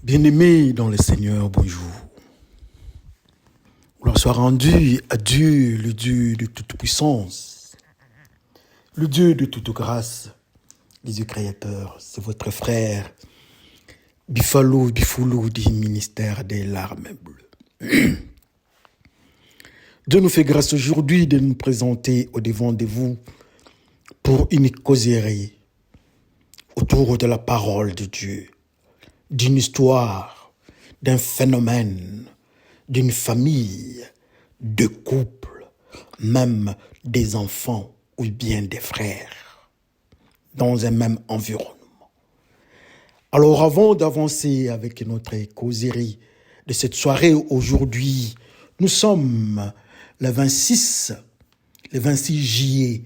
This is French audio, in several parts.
Bien-aimés dans le Seigneur, bonjour. Gloire soit rendue à Dieu, le Dieu de toute puissance, le Dieu de toute grâce, le Dieu créateur. C'est votre frère, Bifoulou du ministère des larmes bleues. Dieu nous fait grâce aujourd'hui de nous présenter au devant de vous pour une causerie autour de la parole de Dieu, d'une histoire, d'un phénomène, d'une famille, de couples, même des enfants ou bien des frères, dans un même environnement. Alors avant d'avancer avec notre causerie de cette soirée aujourd'hui, nous sommes le 26 juillet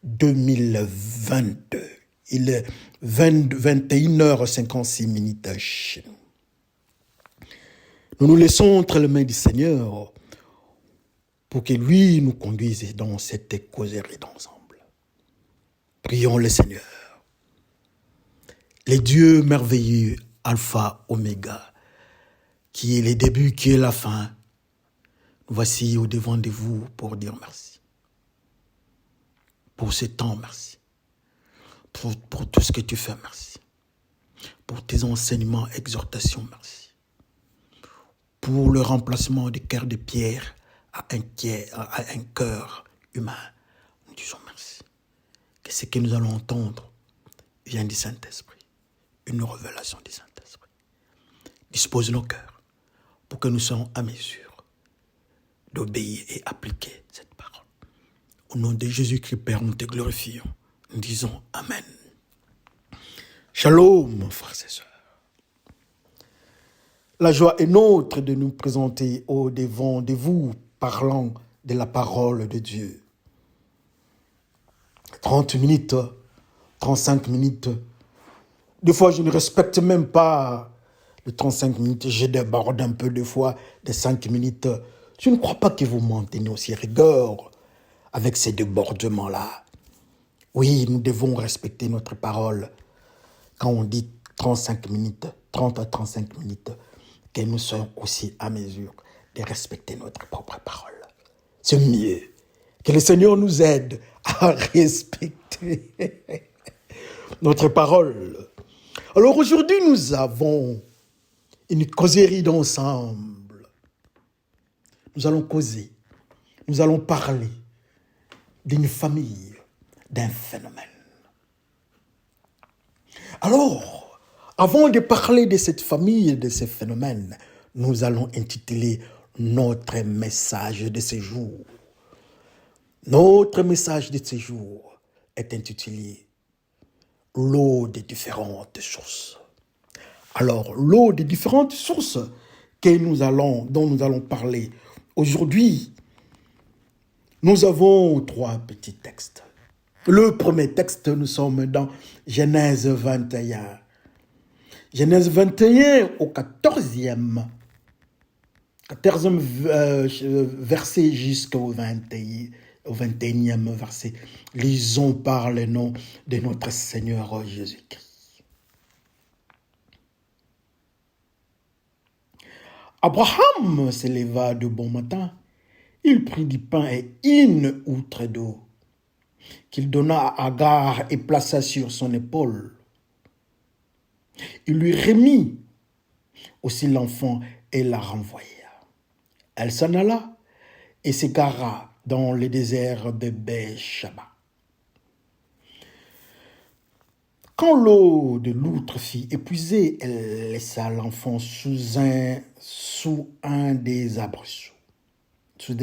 2022. Il est 21h56 chez nous. Nous nous laissons entre les mains du Seigneur pour que lui nous conduise dans cette causerie d'ensemble. Prions le Seigneur. Les dieux merveilleux, Alpha, Oméga, qui est le début, qui est la fin, nous voici au devant de vous pour dire merci. Pour ce temps, merci. Pour tout ce que tu fais, merci. Pour tes enseignements, exhortations, merci. Pour le remplacement des cœurs de pierre à un cœur humain, nous disons merci. Que ce que nous allons entendre vient du Saint-Esprit, une révélation du Saint-Esprit. Dispose nos cœurs pour que nous soyons à mesure d'obéir et appliquer cette parole. Au nom de Jésus-Christ, Père, nous te glorifions. Nous disons Amen. Shalom, frères et sœurs. La joie est nôtre de nous présenter au devant de vous, parlant de la parole de Dieu. 30 minutes, 35 minutes. Des fois, je ne respecte même pas les 35 minutes. Je déborde un peu des fois des 5 minutes. Je ne crois pas que vous maintenez aussi rigueur avec ces débordements-là. Oui, nous devons respecter notre parole. Quand on dit 35 minutes, 30 à 35 minutes, que nous soyons aussi à mesure de respecter notre propre parole. C'est mieux. Que le Seigneur nous aide à respecter notre parole. Alors aujourd'hui, nous avons une causerie d'ensemble. Nous allons causer, nous allons parler d'une famille, d'un phénomène. Alors, avant de parler de cette famille et de ce phénomène, nous allons intituler notre message de ce jour. Notre message de ce jour est intitulé « L'eau des différentes sources ». Alors, l'eau des différentes sources dont nous allons parler aujourd'hui, nous avons 3 petits textes. Le premier texte, nous sommes dans Genèse 21. Genèse 21 au 14e verset jusqu'au 21e verset. Lisons par le nom de notre Seigneur Jésus-Christ. Abraham se leva de bon matin. Il prit du pain et une outre d'eau qu'il donna à Agar et plaça sur son épaule. Il lui remit aussi l'enfant et la renvoya. Elle s'en alla et s'égara dans le désert de Beersheba. Quand l'eau de l'outre fut épuisée, elle laissa l'enfant sous un des arbrisseaux. Sous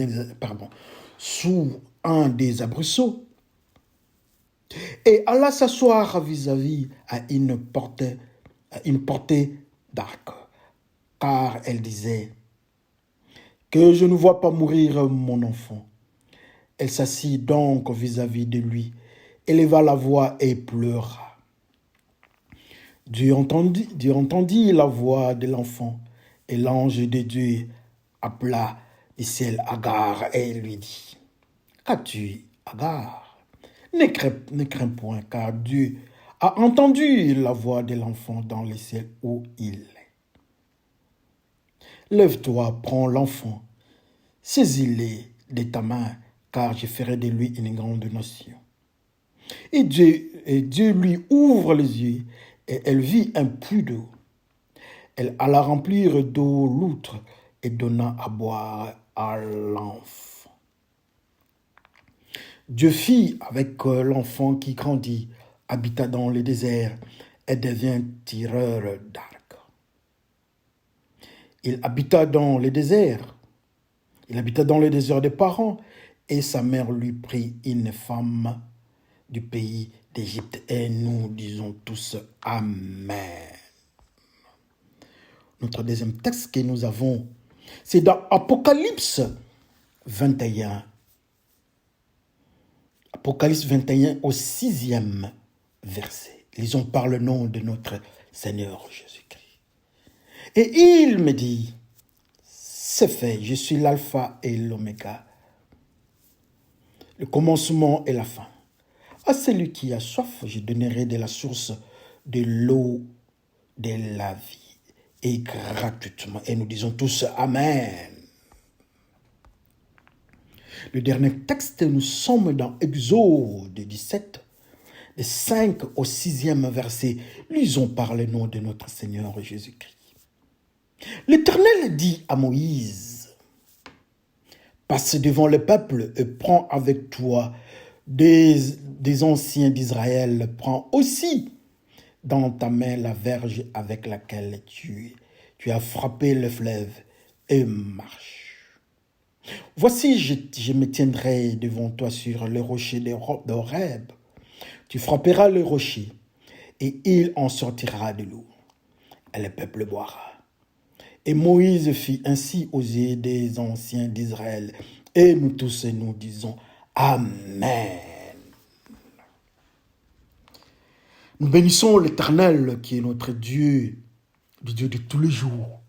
un des arbrisseaux. Et alla s'asseoir vis-à-vis à une portée d'arc, car elle disait que je ne vois pas mourir mon enfant. Elle s'assit donc vis-à-vis de lui, éleva la voix et pleura. Dieu entendit la voix de l'enfant, et l'ange de Dieu appela du ciel Agar et lui dit: Qu'as-tu, Agar? Ne crains point, car Dieu a entendu la voix de l'enfant dans le ciel où il est. Lève-toi, prends l'enfant, saisis-le de ta main, car je ferai de lui une grande nation. Et Dieu lui ouvre les yeux, et elle vit un puits d'eau. Elle alla remplir d'eau l'outre et donna à boire à l'enfant. Dieu fit avec l'enfant qui grandit, habita dans le désert et devint tireur d'arc. Il habita dans le désert. Il habita dans le désert des parents et sa mère lui prit une femme du pays d'Égypte. Et nous disons tous Amen. Notre deuxième texte que nous avons, c'est dans Apocalypse 21. Apocalypse 21 au 6e verset. Lisons par le nom de notre Seigneur Jésus-Christ. Et il me dit, c'est fait, je suis l'alpha et l'oméga, le commencement et la fin. À celui qui a soif, je donnerai de la source de l'eau de la vie, et gratuitement. Et nous disons tous Amen. Le dernier texte, nous sommes dans Exode 17, de 5 au 6e verset. Lisons par le nom de notre Seigneur Jésus-Christ. L'Éternel dit à Moïse, passe devant le peuple et prends avec toi des anciens d'Israël. Prends aussi dans ta main la verge avec laquelle tu as frappé le fleuve et marche. Voici, je me tiendrai devant toi sur le rocher d'Horeb. Tu frapperas le rocher et il en sortira de l'eau. Et le peuple boira. Et Moïse fit ainsi aux yeux des anciens d'Israël. Et nous tous, nous disons Amen. Nous bénissons l'Éternel qui est notre Dieu, le Dieu de tous les jours,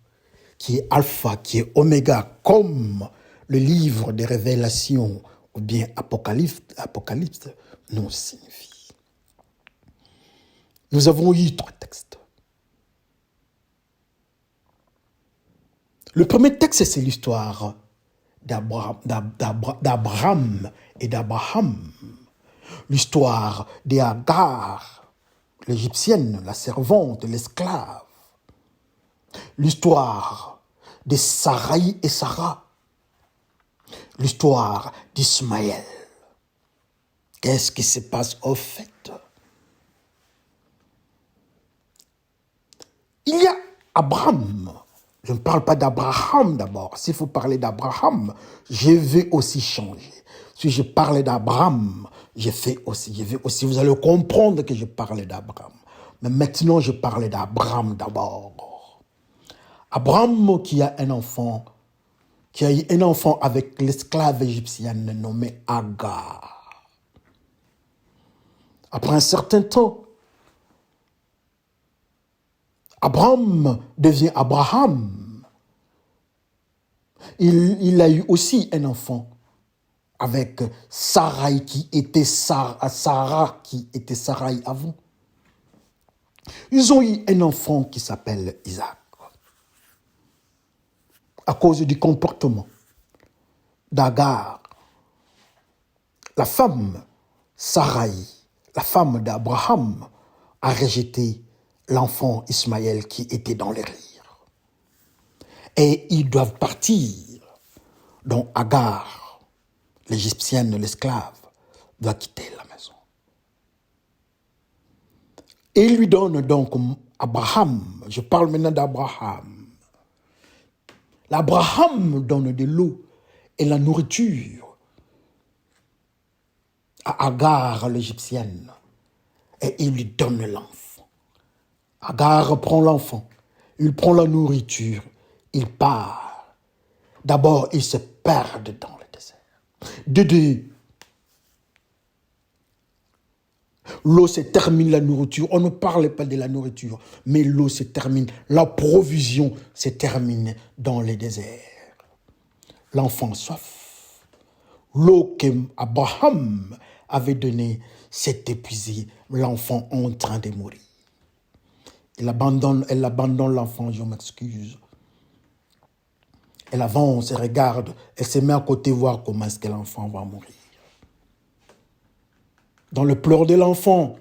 qui est Alpha, qui est Oméga, comme le livre des Révélations ou bien Apocalypse nous signifie. Nous avons eu 3 textes. Le premier texte, c'est l'histoire d'Abraham et d'Abraham. L'histoire d'Agar, l'égyptienne, la servante, l'esclave. L'histoire de Sarai et Sarah. L'histoire d'Ismaël. Qu'est-ce qui se passe au fait? Il y a Abraham. Je ne parle pas d'Abraham d'abord. S'il faut parler d'Abraham, je vais aussi changer. Si je parle d'Abraham, je vais aussi, vous allez comprendre que je parle d'Abraham. Mais maintenant, je parle d'Abraham d'abord. Abraham qui a eu un enfant avec l'esclave égyptienne nommée Agar. Après un certain temps, Abraham devient Abraham. Il a eu aussi un enfant avec Sarai qui était Sarah qui était Sarai avant. Ils ont eu un enfant qui s'appelle Isaac. À cause du comportement d'Agar, la femme Sarai, la femme d'Abraham, a rejeté l'enfant Ismaël qui était dans les rires. Et ils doivent partir. Donc Agar, l'égyptienne, l'esclave, doit quitter la maison. Et il lui donne donc Abraham, je parle maintenant d'Abraham. L'Abraham donne de l'eau et la nourriture à Agar, l'égyptienne, et il lui donne l'enfant. Agar prend l'enfant, il prend la nourriture, il part. D'abord, ils se perdent dans le désert. De deux, l'eau se termine, la nourriture. On ne parle pas de la nourriture, mais l'eau se termine. La provision se termine dans le désert. L'enfant soif. L'eau qu'Abraham avait donnée s'est épuisée. L'enfant est en train de mourir. Elle abandonne l'enfant, je m'excuse. Elle avance, elle regarde, elle se met à côté voir comment est-ce que l'enfant va mourir. Dans le pleur de l'enfant,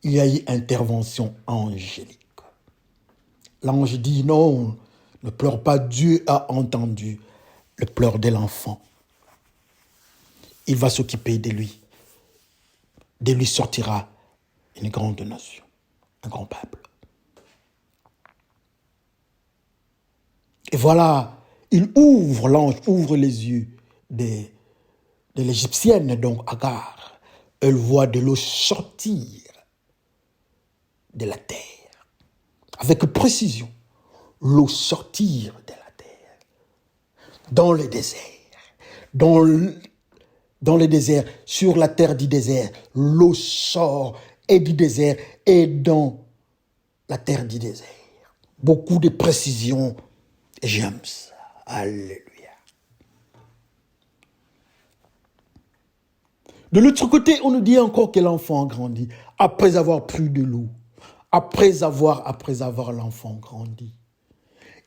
il y a eu intervention angélique. L'ange dit non, ne pleure pas, Dieu a entendu le pleur de l'enfant. Il va s'occuper de lui. De lui sortira une grande nation, un grand peuple. Et voilà, l'ange ouvre les yeux de l'Égyptienne, donc Agar. Elle voit de l'eau sortir de la terre. Avec précision, l'eau sortir de la terre. Dans le désert. Dans le désert, sur la terre du désert, l'eau sort et du désert et dans la terre du désert. Beaucoup de précision. J'aime ça. Alléluia. De l'autre côté, on nous dit encore que l'enfant grandit après avoir pris de l'eau. Après avoir l'enfant grandi.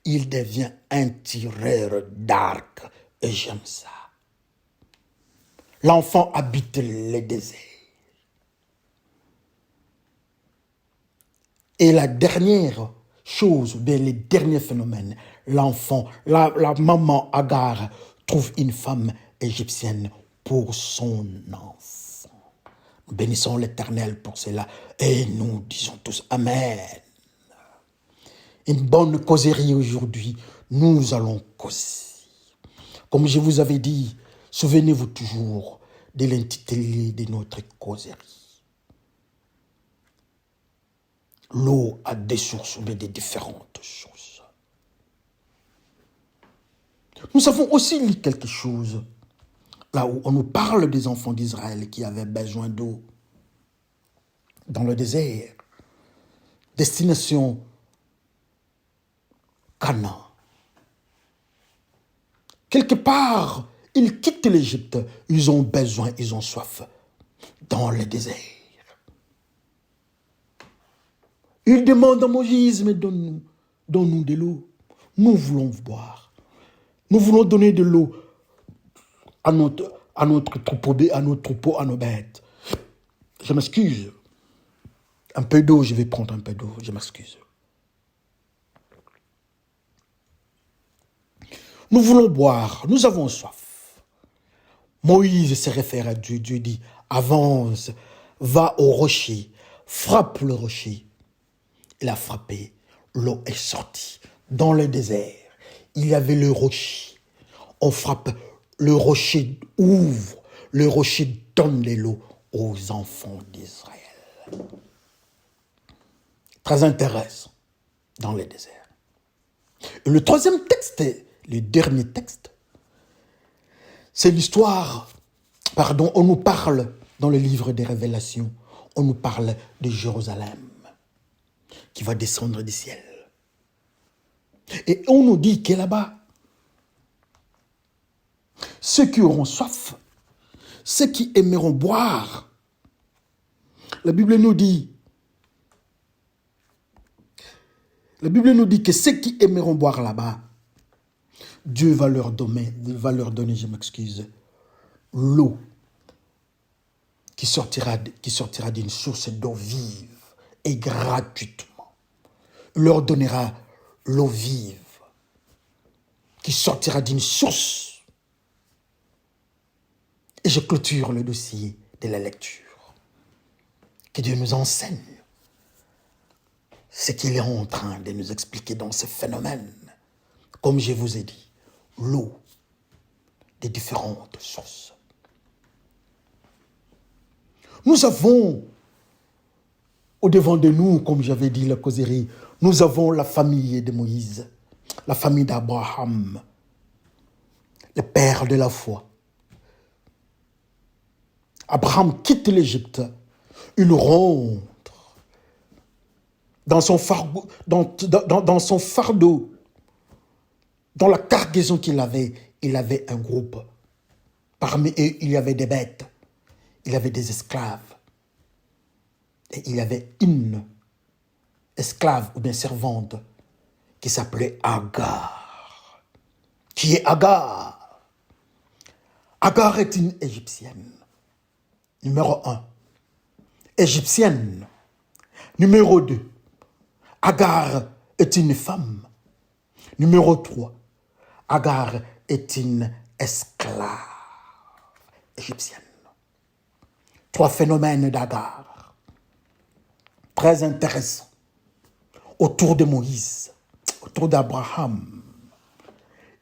Il devient un tireur d'arc. Et j'aime ça. L'enfant habite le désert. Et la dernière chose, les derniers phénomènes, l'enfant, la maman Agar trouve une femme égyptienne pour son enfant. Nous bénissons l'Éternel pour cela et nous disons tous Amen. Une bonne causerie aujourd'hui, nous allons causer. Comme je vous avais dit, souvenez-vous toujours de l'intitulé de notre causerie. L'eau a des sources, mais des différentes sources. Nous avons aussi lu quelque chose, là où on nous parle des enfants d'Israël qui avaient besoin d'eau dans le désert. Destination Canaan. Quelque part, ils quittent l'Égypte, ils ont besoin, ils ont soif dans le désert. Ils demandent à Moïse, mais donne-nous de l'eau. Nous voulons boire. Nous voulons donner de l'eau à notre troupeau, à nos bêtes. Je m'excuse. Un peu d'eau, je vais prendre un peu d'eau, je m'excuse. Nous voulons boire, nous avons soif. Moïse se réfère à Dieu, Dieu dit, avance, va au rocher, frappe le rocher. Il a frappé, l'eau est sortie. Dans le désert, il y avait le rocher. On frappe, le rocher ouvre, le rocher donne de l'eau aux enfants d'Israël. Très intéressant, dans le désert. Et le troisième texte, le dernier texte, c'est l'histoire, on nous parle dans le livre des Révélations, on nous parle de Jérusalem qui va descendre du ciel. Et on nous dit que là-bas, ceux qui auront soif, ceux qui aimeront boire, la Bible nous dit que ceux qui aimeront boire là-bas, Dieu va leur donner, l'eau qui sortira d'une source d'eau vive et gratuitement. Il leur donnera l'eau vive qui sortira d'une source. Et je clôture le dossier de la lecture. Que Dieu nous enseigne ce qu'il est en train de nous expliquer dans ce phénomène. Comme je vous ai dit, l'eau des différentes sources. Nous avons au-devant de nous, comme j'avais dit la causerie, nous avons la famille de Moïse, la famille d'Abraham, le père de la foi. Abraham quitte l'Égypte, il rentre dans son fardeau, dans la cargaison qu'il avait, il avait un groupe. Parmi eux, il y avait des bêtes, il y avait des esclaves. Et il y avait une esclave ou bien servante qui s'appelait Agar. qui est Agar. Agar est une Égyptienne. Numéro 1. Égyptienne. Numéro 2. Agar est une femme. Numéro 3. Agar est une esclave égyptienne. 3 phénomènes d'Agar. Très intéressants. Autour de Moïse, autour d'Abraham.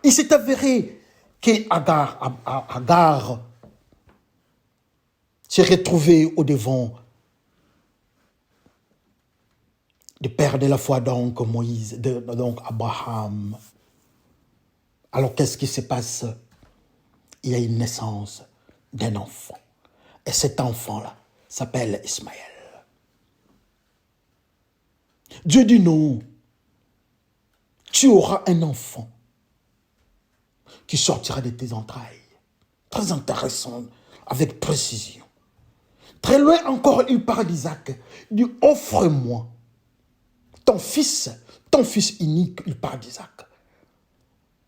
Il s'est avéré qu'Agar s'est retrouvée au devant du père de la foi, donc Moïse, donc Abraham. Alors qu'est-ce qui se passe? Il y a une naissance d'un enfant. Et cet enfant-là s'appelle Ismaël. Dieu dit non. Tu auras un enfant qui sortira de tes entrailles. Très intéressant, avec précision. Très loin encore, il parle d'Isaac. Il dit, offre-moi ton fils unique. Il parle d'Isaac.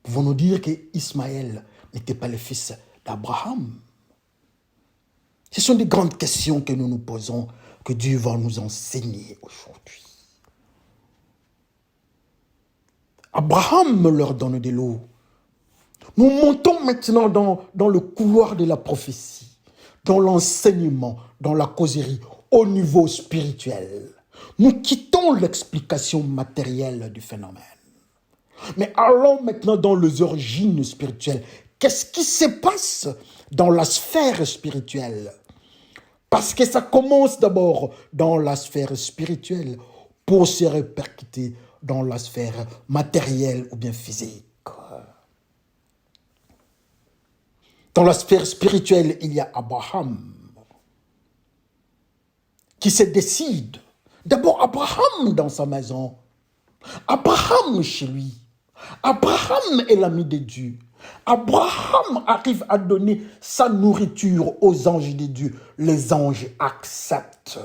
Pouvons nous dire qu'Ismaël n'était pas le fils d'Abraham? Ce sont des grandes questions que nous nous posons, que Dieu va nous enseigner aujourd'hui. Abraham leur donne de l'eau. Nous montons maintenant dans le couloir de la prophétie, dans l'enseignement, dans la causerie, au niveau spirituel. Nous quittons l'explication matérielle du phénomène. Mais allons maintenant dans les origines spirituelles. Qu'est-ce qui se passe dans la sphère spirituelle? Parce que ça commence d'abord dans la sphère spirituelle pour se répercuter dans la sphère matérielle ou bien physique. Dans la sphère spirituelle, il y a Abraham qui se décide. D'abord Abraham dans sa maison, Abraham chez lui. Abraham est l'ami de Dieu. Abraham arrive à donner sa nourriture aux anges de Dieu. Les anges acceptent.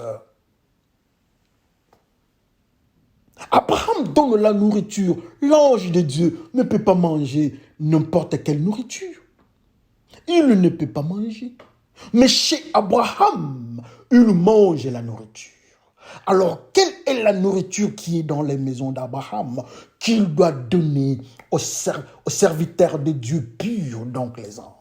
Abraham donne la nourriture. L'ange de Dieu ne peut pas manger n'importe quelle nourriture. Il ne peut pas manger. Mais chez Abraham, il mange la nourriture. Alors, quelle est la nourriture qui est dans les maisons d'Abraham qu'il doit donner aux serviteurs de Dieu purs, donc les anges?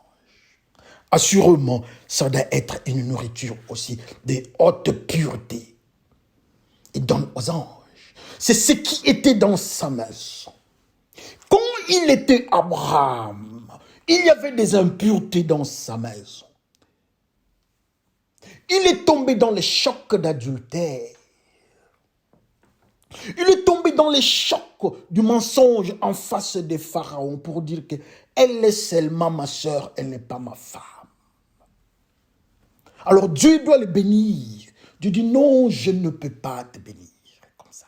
Assurément, ça doit être une nourriture aussi de haute pureté. Il donne aux anges. C'est ce qui était dans sa maison. Quand il était Abraham, il y avait des impuretés dans sa maison. Il est tombé dans les chocs d'adultère. Il est tombé dans les chocs du mensonge en face des pharaons pour dire que elle est seulement ma soeur, elle n'est pas ma femme. Alors Dieu doit le bénir. Dieu dit non, je ne peux pas te bénir comme ça.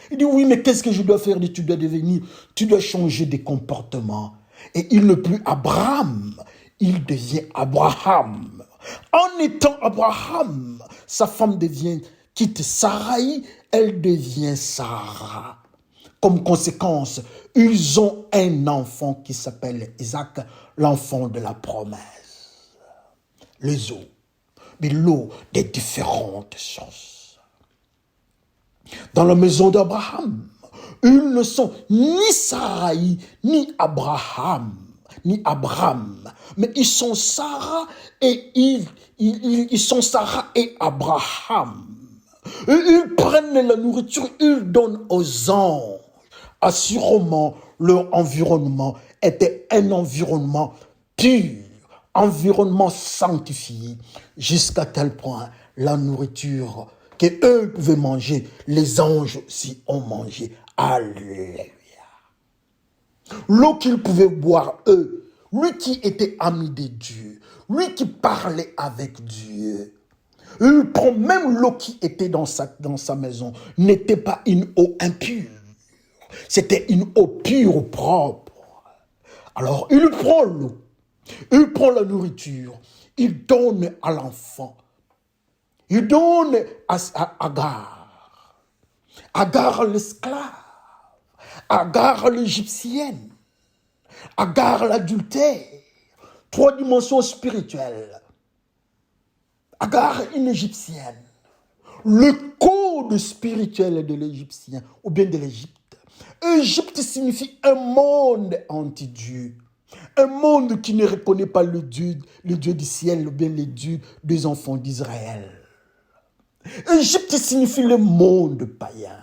Il dit oui, mais qu'est-ce que je dois faire? Tu dois devenir, tu dois changer de comportement. Et il n'est plus Abraham, il devient Abraham. En étant Abraham, sa femme quitte Sarai, elle devient Sarah. Comme conséquence, ils ont un enfant qui s'appelle Isaac, l'enfant de la promesse. Les eaux, mais l'eau des différentes sources. Dans la maison d'Abraham, ils ne sont ni Sarai, ni Abraham, mais ils sont Sarah et ils sont Sarah et Abraham. Et ils prennent la nourriture, ils donnent aux anges. Assurément, leur environnement était un environnement pur, environnement sanctifié, jusqu'à tel point la nourriture qu'eux pouvaient manger, les anges aussi ont mangé. Alléluia. L'eau qu'ils pouvaient boire, eux, lui qui était ami de Dieu, lui qui parlait avec Dieu, il prend même l'eau qui était dans sa maison, n'était pas une eau impure. C'était une eau pure, propre. Alors, il prend l'eau, il prend la nourriture, il donne à l'enfant. Il donne à Agar. Agar l'esclave. Agar l'égyptienne. Agar l'adultère. 3 dimensions spirituelles. Agar, une égyptienne. Le code spirituel de l'égyptien, ou bien de l'Égypte. Égypte signifie un monde anti-Dieu. Un monde qui ne reconnaît pas le Dieu du ciel, ou bien le Dieu des enfants d'Israël. Égypte signifie le monde païen.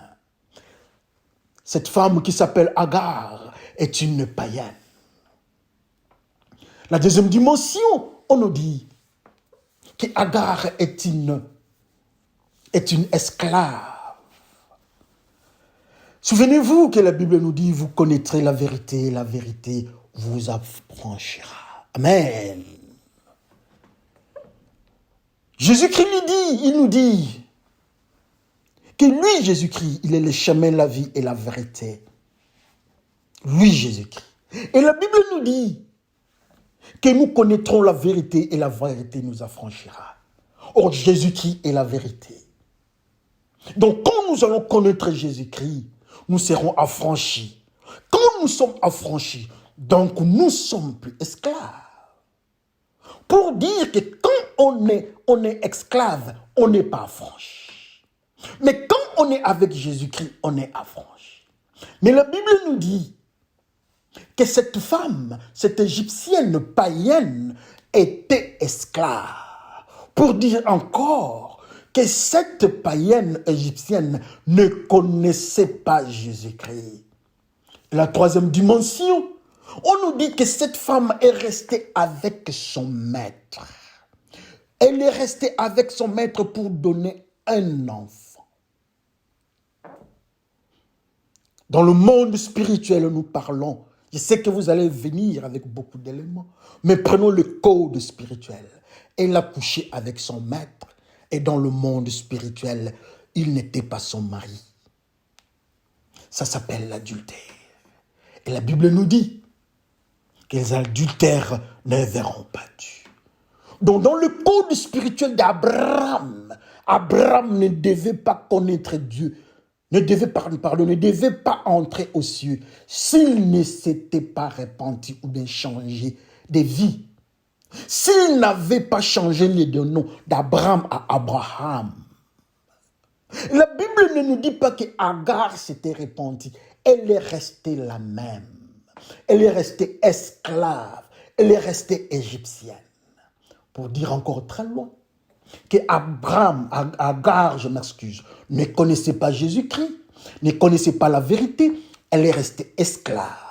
Cette femme qui s'appelle Agar est une païenne. La deuxième dimension, on nous dit qu'Agar est une esclave. Souvenez-vous que la Bible nous dit, vous connaîtrez la vérité vous affranchira. Amen. Jésus-Christ il nous dit que lui, Jésus-Christ, il est le chemin, la vie et la vérité. Lui, Jésus-Christ. Et la Bible nous dit que nous connaîtrons la vérité et la vérité nous affranchira. Or, Jésus-Christ est la vérité. Donc, quand nous allons connaître Jésus-Christ, nous serons affranchis. Quand nous sommes affranchis, donc nous ne sommes plus esclaves. Pour dire que quand on est esclave, on n'est pas affranchi. Mais quand on est avec Jésus-Christ, on est affranchi. Mais la Bible nous dit que cette femme, cette égyptienne païenne, était esclave. Pour dire encore que cette païenne égyptienne ne connaissait pas Jésus-Christ. La troisième dimension, on nous dit que cette femme est restée avec son maître. Elle est restée avec son maître pour donner un enfant. Dans le monde spirituel, nous parlons. Je sais que vous allez venir avec beaucoup d'éléments, mais prenons le code spirituel. Elle a couché avec son maître, et dans le monde spirituel, il n'était pas son mari. Ça s'appelle l'adultère. Et la Bible nous dit que les adultères ne verront pas Dieu. Donc dans le code spirituel d'Abraham, Abraham ne devait pas connaître Dieu, ne devait pas entrer aux cieux s'il ne s'était pas repenti ou bien changé de vie. S'il n'avait pas changé le nom d'Abraham à Abraham. La Bible ne nous dit pas que Agar s'était repentie. Elle est restée la même. Elle est restée esclave. Elle est restée égyptienne. Pour dire encore très loin, que Agar, ne connaissait pas Jésus-Christ, ne connaissait pas la vérité. Elle est restée esclave.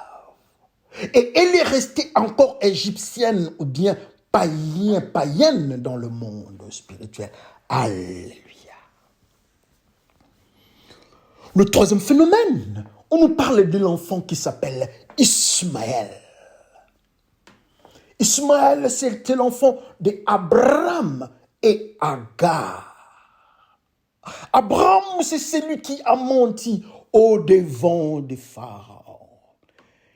Et elle est restée encore égyptienne ou bien païenne dans le monde spirituel. Alléluia. Le troisième phénomène, on nous parle de l'enfant qui s'appelle Ismaël. Ismaël, c'était l'enfant d'Abraham et Agar. Abraham, c'est celui qui a menti au devant des pharaons.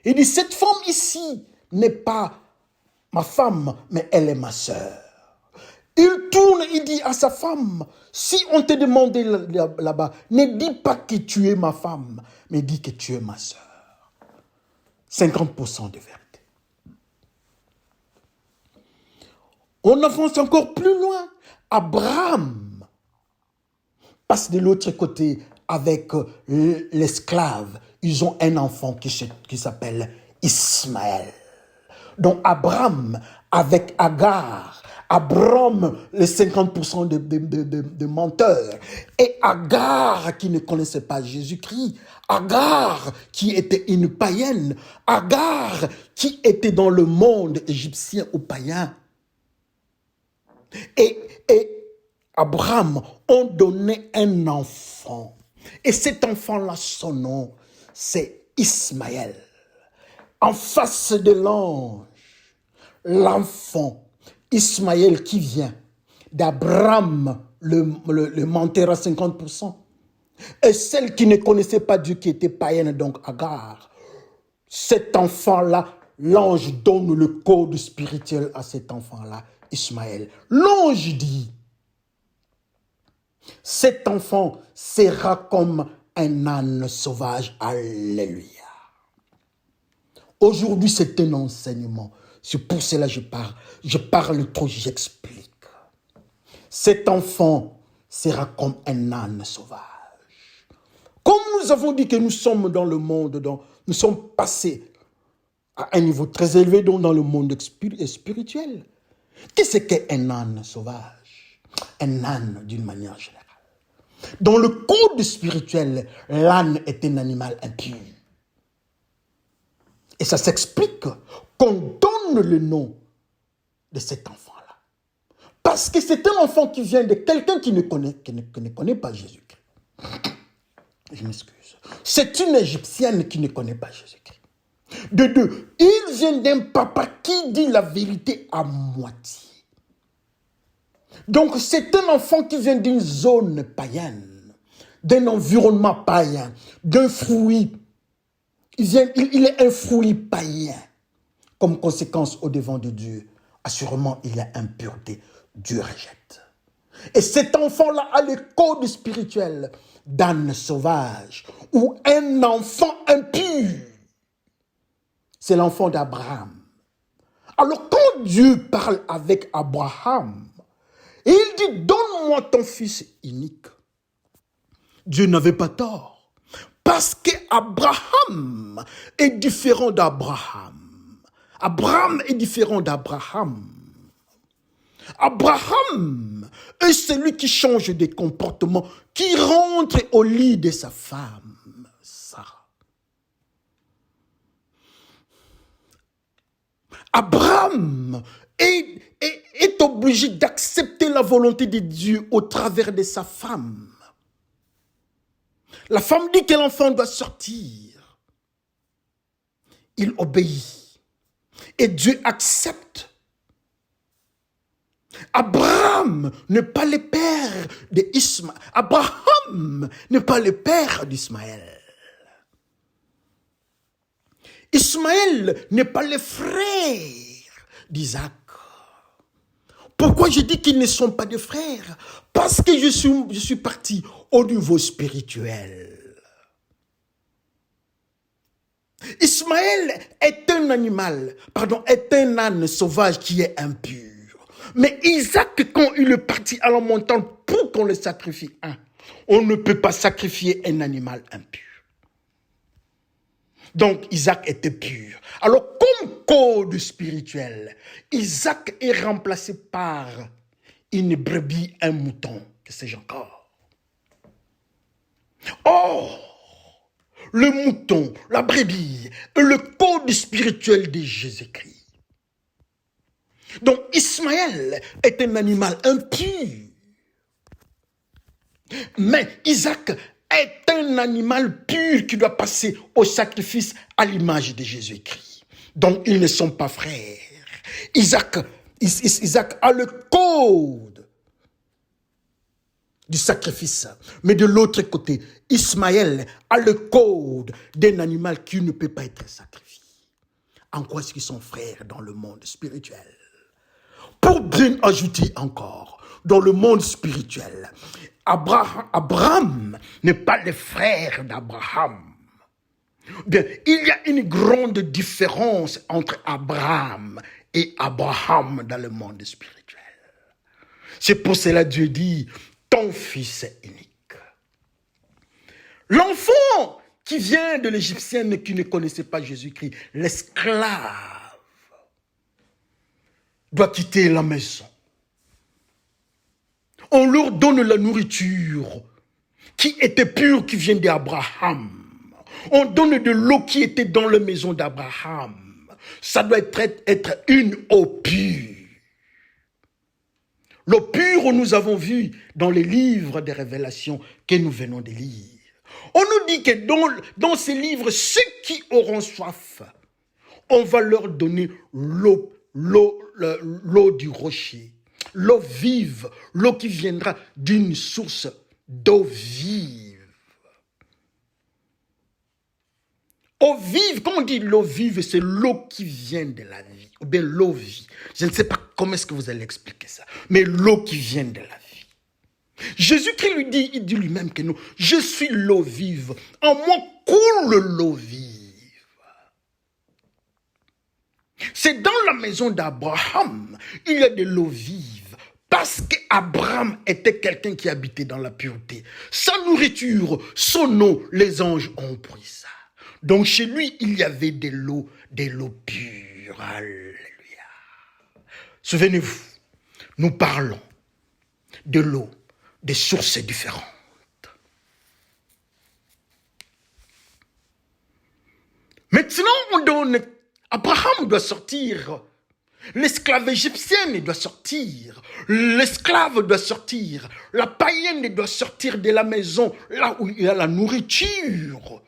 Il dit, cette femme ici n'est pas ma femme, mais elle est ma sœur. Il tourne, il dit à sa femme, si on te demandait là-bas, ne dis pas que tu es ma femme, mais dis que tu es ma sœur. 50% de vérité. On avance encore plus loin. Abraham passe de l'autre côté avec l'esclave. Ils ont un enfant qui s'appelle Ismaël. Donc Abraham avec Agar. Abraham, les 50% de menteurs. Et Agar qui ne connaissait pas Jésus-Christ. Agar qui était une païenne. Agar qui était dans le monde égyptien ou païen. Et Abraham ont donné un enfant. Et cet enfant-là, son nom, c'est Ismaël. En face de l'ange, l'enfant, Ismaël qui vient d'Abraham, le menteur à 50%, et celle qui ne connaissait pas Dieu, qui était païenne, donc Agar. Cet enfant-là, l'ange donne le code spirituel à cet enfant-là, Ismaël. L'ange dit, cet enfant sera comme un âne sauvage. Alléluia. Aujourd'hui, c'est un enseignement. C'est pour cela que je parle. Je parle trop, j'explique. Cet enfant sera comme un âne sauvage. Comme nous avons dit que nous sommes dans le monde, nous sommes passés à un niveau très élevé dans le monde spirituel. Qu'est-ce qu'un âne sauvage? Un âne d'une manière générale. Dans le code spirituel, l'âne est un animal impur. Et ça s'explique qu'on donne le nom de cet enfant-là. Parce que c'est un enfant qui vient de quelqu'un qui ne connaît pas Jésus-Christ. Je m'excuse. C'est une Égyptienne qui ne connaît pas Jésus-Christ. De deux, il vient d'un papa qui dit la vérité à moitié. Donc c'est un enfant qui vient d'une zone païenne, d'un environnement païen, d'un fruit. Il est un fruit païen. Comme conséquence au devant de Dieu, assurément il y a impureté. Dieu rejette. Et cet enfant-là a le code spirituel d'âne sauvage ou un enfant impur. C'est l'enfant d'Abraham. Alors quand Dieu parle avec Abraham, il dit, donne-moi ton fils unique. Dieu n'avait pas tort. Parce qu'Abraham est différent d'Abraham. Abraham est différent d'Abraham. Abraham est celui qui change de comportement, qui rentre au lit de sa femme, Sarah. Abraham est obligé d'accepter la volonté de Dieu au travers de sa femme. La femme dit que l'enfant doit sortir. Il obéit. Et Dieu accepte. Abraham n'est pas le père d'Ismaël. Abraham n'est pas le père d'Ismaël. Ismaël n'est pas le frère d'Isaac. Pourquoi je dis qu'ils ne sont pas des frères? Parce que je suis parti au niveau spirituel. Ismaël est un est un âne sauvage qui est impur. Mais Isaac, quand il est parti à la montagne pour qu'on le sacrifie, on ne peut pas sacrifier un animal impur. Donc Isaac était pur. Alors comme code spirituel, Isaac est remplacé par une brebis, un mouton, que sais-je encore. Or, le mouton, la brebis, est le code spirituel de Jésus-Christ. Donc Ismaël est un animal impur. Mais Isaac est un animal pur qui doit passer au sacrifice à l'image de Jésus-Christ. Donc ils ne sont pas frères. Isaac a le code du sacrifice. Mais de l'autre côté, Ismaël a le code d'un animal qui ne peut pas être sacrifié. En quoi est-ce qu'ils sont frères dans le monde spirituel? Pour bien ajouter encore, dans le monde spirituel, Abraham n'est pas le frère d'Abraham. Bien, il y a une grande différence entre Abraham et Abraham dans le monde spirituel. C'est pour cela que Dieu dit, ton fils est unique. L'enfant qui vient de l'Égyptienne qui ne connaissait pas Jésus-Christ, l'esclave, doit quitter la maison. On leur donne la nourriture qui était pure, qui vient d'Abraham. On donne de l'eau qui était dans la maison d'Abraham. Ça doit être une eau pure. L'eau pure, nous avons vu dans les livres de révélations que nous venons de lire. On nous dit que dans ces livres, ceux qui auront soif, on va leur donner l'eau du rocher, l'eau vive, l'eau qui viendra d'une source d'eau vive. Eau vive, quand on dit l'eau vive, c'est l'eau qui vient de la vie, ou bien l'eau vie. Je ne sais pas comment est-ce que vous allez expliquer ça, mais l'eau qui vient de la vie. Jésus-Christ il dit lui-même que nous, je suis l'eau vive, en moi coule l'eau vive. maison d'Abraham, il y a de l'eau vive. Parce qu'Abraham était quelqu'un qui habitait dans la pureté. Sa nourriture, son eau, les anges ont pris ça. Donc chez lui, il y avait de l'eau pure. Alléluia. Souvenez-vous, nous parlons de l'eau, des sources différentes. Maintenant, Abraham doit sortir. L'esclave égyptienne doit sortir. L'esclave doit sortir. La païenne doit sortir de la maison, là où il y a la nourriture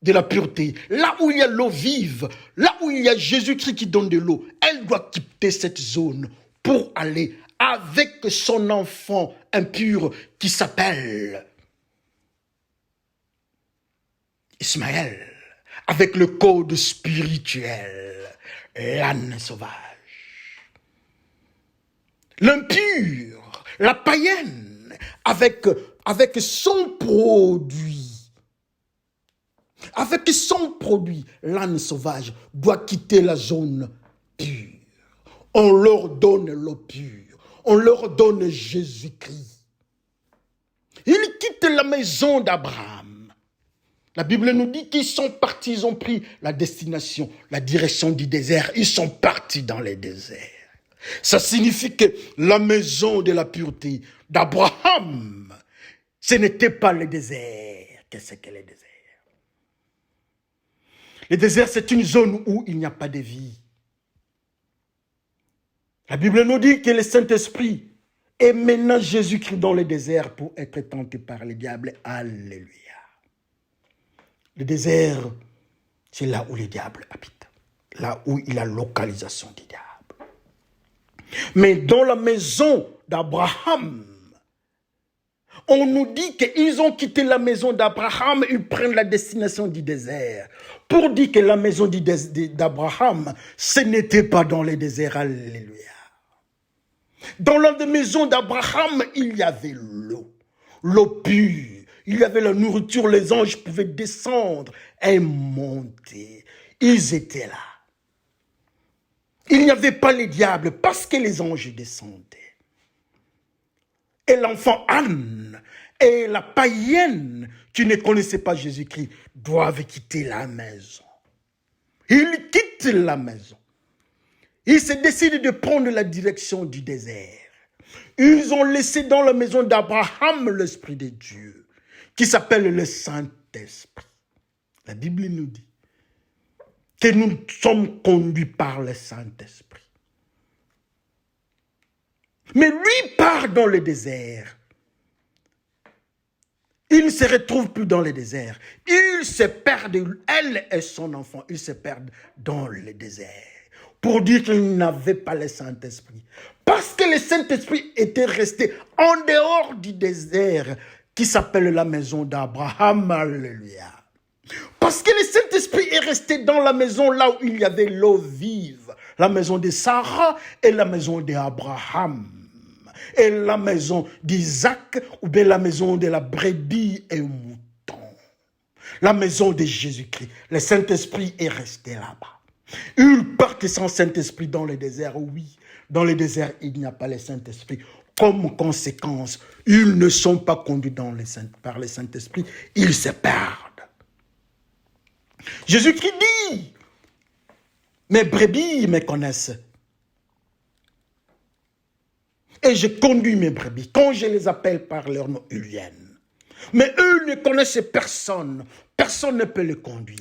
de la pureté, là où il y a l'eau vive, là où il y a Jésus-Christ qui donne de l'eau. Elle doit quitter cette zone pour aller avec son enfant impur qui s'appelle Ismaël, avec le code spirituel, l'âne sauvage. L'impur, la païenne, avec son produit. Avec son produit, l'âne sauvage doit quitter la zone pure. On leur donne l'eau pure. On leur donne Jésus-Christ. Ils quittent la maison d'Abraham. La Bible nous dit qu'ils sont partis, ils ont pris la destination, la direction du désert. Ils sont partis dans les déserts. Ça signifie que la maison de la pureté d'Abraham, ce n'était pas le désert. Qu'est-ce que le désert? Le désert, c'est une zone où il n'y a pas de vie. La Bible nous dit que le Saint-Esprit est maintenant Jésus-Christ dans le désert pour être tenté par le diable. Alléluia. Le désert, c'est là où le diable habite. Là où il a localisation du diable. Mais dans la maison d'Abraham, on nous dit qu'ils ont quitté la maison d'Abraham, ils prennent la destination du désert. Pour dire que la maison d'Abraham, ce n'était pas dans le désert. Alléluia. Dans la maison d'Abraham, il y avait l'eau pure. Il y avait la nourriture, les anges pouvaient descendre et monter. Ils étaient là. Il n'y avait pas les diables parce que les anges descendaient. Et l'enfant Anne et la païenne qui ne connaissaient pas Jésus-Christ doivent quitter la maison. Ils quittent la maison. Ils se décident de prendre la direction du désert. Ils ont laissé dans la maison d'Abraham l'Esprit de Dieu, qui s'appelle le Saint-Esprit. La Bible nous dit que nous sommes conduits par le Saint-Esprit. Mais lui part dans le désert. Il ne se retrouve plus dans le désert. Il se perd, elle et son enfant, ils se perdent dans le désert. Pour dire qu'il n'avait pas le Saint-Esprit. Parce que le Saint-Esprit était resté en dehors du désert qui s'appelle la maison d'Abraham. Alléluia. Parce que le Saint-Esprit est resté dans la maison là où il y avait l'eau vive. La maison de Sarah et la maison d'Abraham. Et la maison d'Isaac ou bien la maison de la brebis et mouton. La maison de Jésus-Christ. Le Saint-Esprit est resté là-bas. Ils partent sans Saint-Esprit dans le désert, oui. Dans le désert, il n'y a pas le Saint-Esprit. Comme conséquence, ils ne sont pas conduits par le Saint-Esprit. Ils se perdent. Jésus-Christ dit, mes brebis me connaissent. Et je conduis mes brebis. Quand je les appelle par leur nom, ils viennent. Mais eux ne connaissent personne. Personne ne peut les conduire.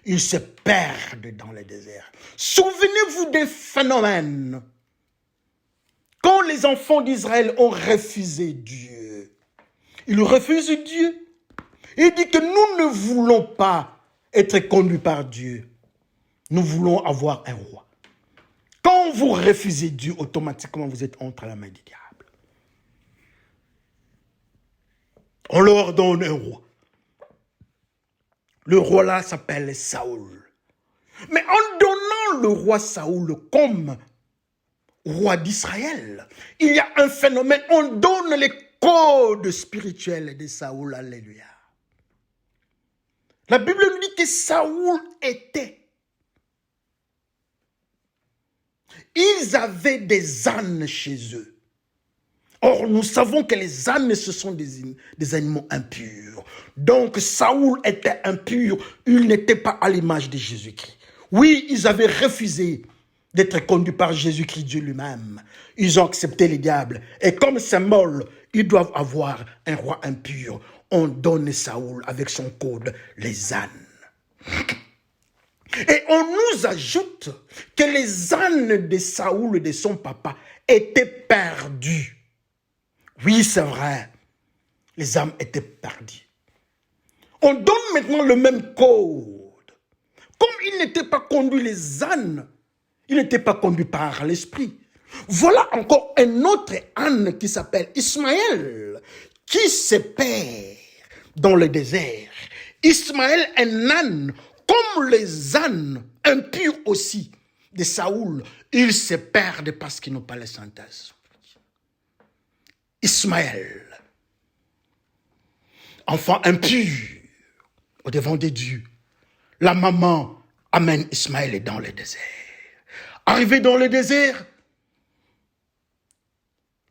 Ils se perdent dans le désert. Souvenez-vous des phénomènes. Quand les enfants d'Israël ont refusé Dieu, ils refusent Dieu. Il dit que nous ne voulons pas être conduits par Dieu. Nous voulons avoir un roi. Quand vous refusez Dieu, automatiquement vous êtes entre la main du diable. On leur donne un roi. Le roi là s'appelle Saoul. Mais en donnant le roi Saoul comme roi d'Israël, il y a un phénomène, on donne les codes spirituels de Saoul, alléluia. La Bible nous dit que Saoul était Ils avaient des ânes chez eux. Or, nous savons que les ânes, ce sont des animaux impurs. Donc, Saoul était impur. Il n'était pas à l'image de Jésus-Christ. Oui, ils avaient refusé d'être conduits par Jésus-Christ, Dieu lui-même. Ils ont accepté les diables. Et comme symbole, ils doivent avoir un roi impur. On donne Saoul avec son code, les ânes. Et on nous ajoute que les ânes de Saoul et de son papa étaient perdus. Oui, c'est vrai. Les âmes étaient perdues. On donne maintenant le même code. Comme ils n'étaient pas conduits, les ânes, ils n'étaient pas conduits par l'esprit. Voilà encore un autre âne qui s'appelle Ismaël, qui se perd dans le désert. Ismaël, un âne, comme les ânes impurs aussi de Saoul, ils se perdent parce qu'ils n'ont pas le Saint-Esprit. Ismaël, enfant impur au devant de Dieu, la maman amène Ismaël dans le désert. Arrivé dans le désert,